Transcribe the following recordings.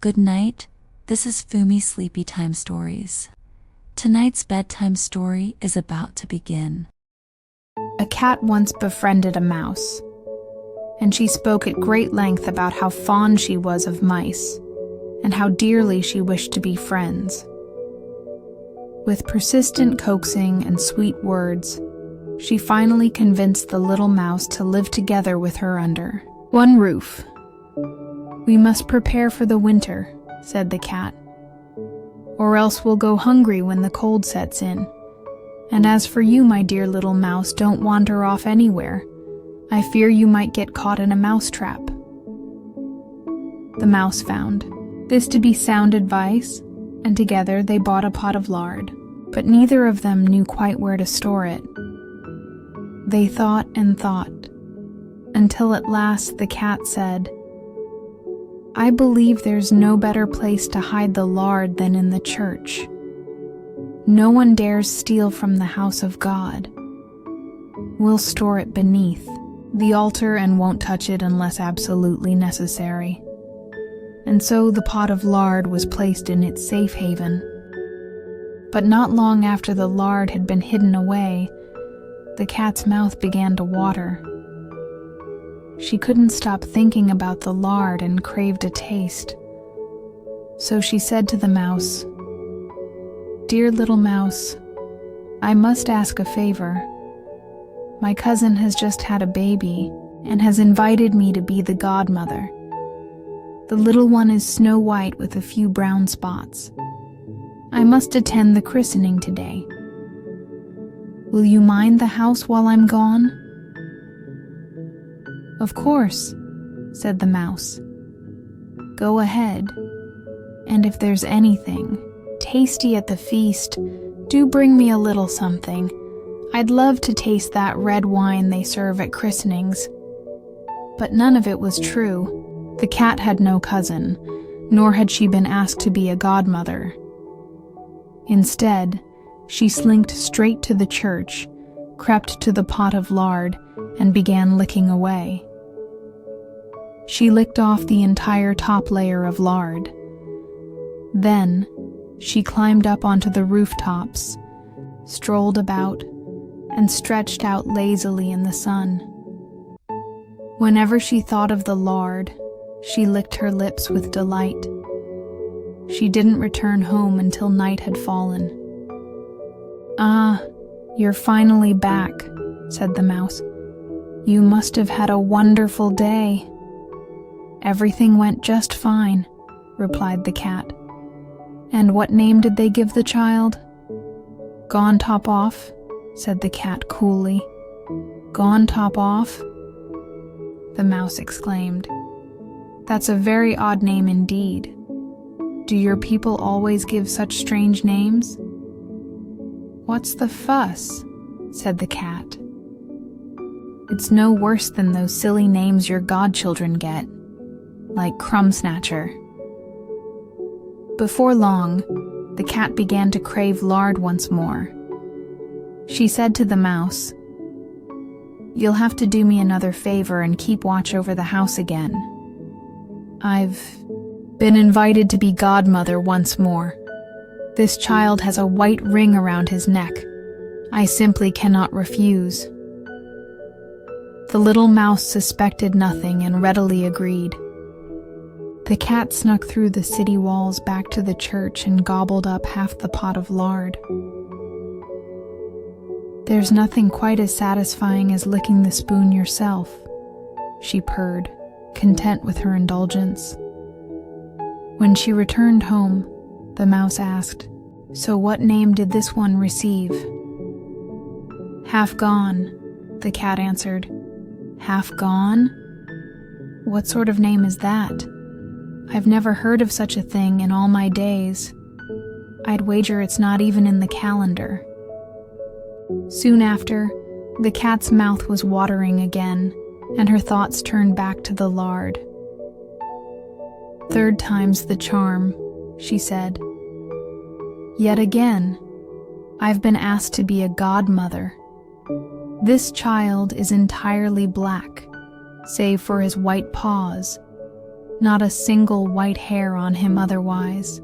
Good night, this is Fumi Sleepy Time Stories. Tonight's bedtime story is about to begin. A cat once befriended a mouse, and she spoke at great length about how fond she was of mice, and how dearly she wished to be friends. With persistent coaxing and sweet words, she finally convinced the little mouse to live together with her under one roof. "We must prepare for the winter," said the cat, "or else we'll go hungry when the cold sets in. And as for you, my dear little mouse, don't wander off anywhere. I fear you might get caught in a mouse trap." The mouse found this to be sound advice, and together they bought a pot of lard, but neither of them knew quite where to store it. They thought and thought, until at last the cat said, "I believe there's no better place to hide the lard than in the church. No one dares steal from the house of God. We'll store it beneath the altar and won't touch it unless absolutely necessary." And so the pot of lard was placed in its safe haven. But not long after the lard had been hidden away, the cat's mouth began to water. She couldn't stop thinking about the lard and craved a taste. So she said to the mouse, "Dear little mouse, I must ask a favor. My cousin has just had a baby and has invited me to be the godmother. The little one is snow white with a few brown spots. I must attend the christening today. Will you mind the house while I'm gone?" "Of course," said the mouse. "Go ahead, and if there's anything tasty at the feast, do bring me a little something. I'd love to taste that red wine they serve at christenings." But none of it was true. The cat had no cousin, nor had she been asked to be a godmother. Instead, she slinked straight to the church, crept to the pot of lard, and began licking away. She licked off the entire top layer of lard. Then, she climbed up onto the rooftops, strolled about, and stretched out lazily in the sun. Whenever she thought of the lard, she licked her lips with delight. She didn't return home until night had fallen. "Ah, you're finally back," said the mouse. "You must have had a wonderful day." "Everything went just fine," replied the cat. "And what name did they give the child?" "Gone top off," said the cat coolly. "Gone top off?" The mouse exclaimed, "That's a very odd name indeed. Do your people always give such strange names?" "What's the fuss?" said the cat. "It's no worse than those silly names your godchildren get, like Crumb Snatcher." Before long, the cat began to crave lard once more. She said to the mouse, "You'll have to do me another favor and keep watch over the house again. I've been invited to be godmother once more. This child has a white ring around his neck. I simply cannot refuse." The little mouse suspected nothing and readily agreed. The cat snuck through the city walls back to the church and gobbled up half the pot of lard. "There's nothing quite as satisfying as licking the spoon yourself," she purred, content with her indulgence. When she returned home, the mouse asked, "So what name did this one receive?" "Half Gone," the cat answered. "Half Gone? What sort of name is that? I've never heard of such a thing in all my days. I'd wager it's not even in the calendar." Soon after, the cat's mouth was watering again, and her thoughts turned back to the lard. "Third time's the charm," she said. "Yet again, I've been asked to be a godmother. This child is entirely black, save for his white paws, not a single white hair on him otherwise.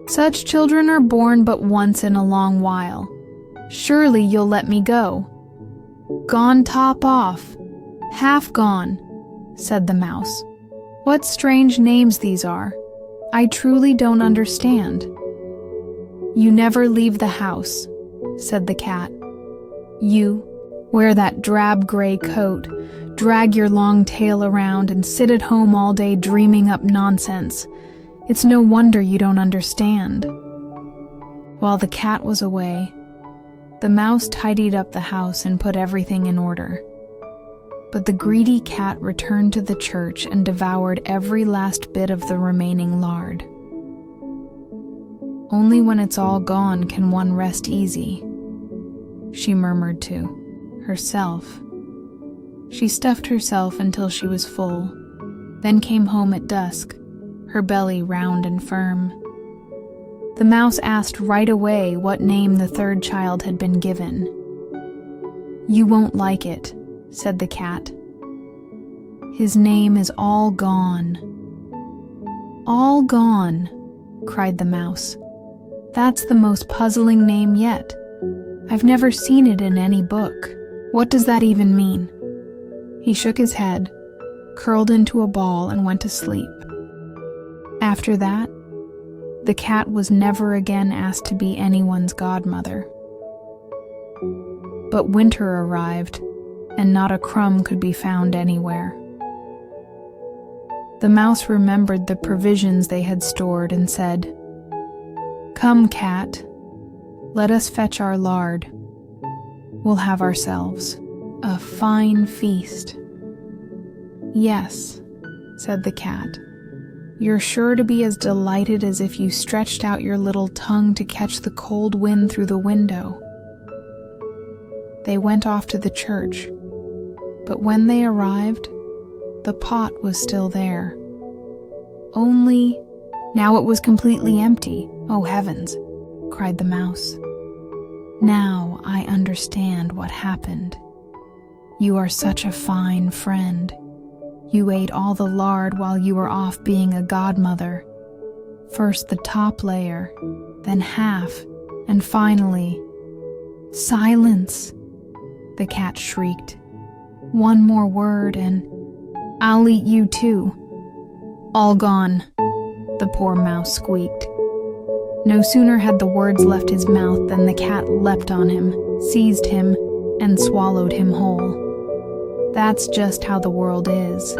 Such children are born but once in a long while. Surely you'll let me go. Gone top off, half gone, said the mouse. What strange names these are. I truly don't understand. You never leave the house, said the cat. You wear that drab gray coat, drag your long tail around, and sit at home all day dreaming up nonsense. It's no wonder you don't understand. While the cat was away, the mouse tidied up the house and put everything in order. But the greedy cat returned to the church and devoured every last bit of the remaining lard. Only when it's all gone can one rest easy, she murmured to herself. She stuffed herself until she was full, then came home at dusk, her belly round and firm. The mouse asked right away what name the third child had been given. You won't like it, said the cat. His name is all gone. All gone, cried the mouse. That's the most puzzling name yet. I've never seen it in any book. What does that even mean? He shook his head, curled into a ball, and went to sleep. After that, the cat was never again asked to be anyone's godmother. But winter arrived, and not a crumb could be found anywhere. The mouse remembered the provisions they had stored and said, Come, cat, let us fetch our lard. We'll have ourselves a fine feast. Yes, said the cat. You're sure to be as delighted as if you stretched out your little tongue to catch the cold wind through the window. They went off to the church, but when they arrived, the pot was still there. Only, now it was completely empty. Oh heavens, cried the mouse. Now I understand what happened. You are such a fine friend. You ate all the lard while you were off being a godmother. First the top layer, then half, and finally... Silence! The cat shrieked. One more word and I'll eat you too. All gone, the poor mouse squeaked. No sooner had the words left his mouth than the cat leapt on him, seized him, and swallowed him whole. That's just how the world is.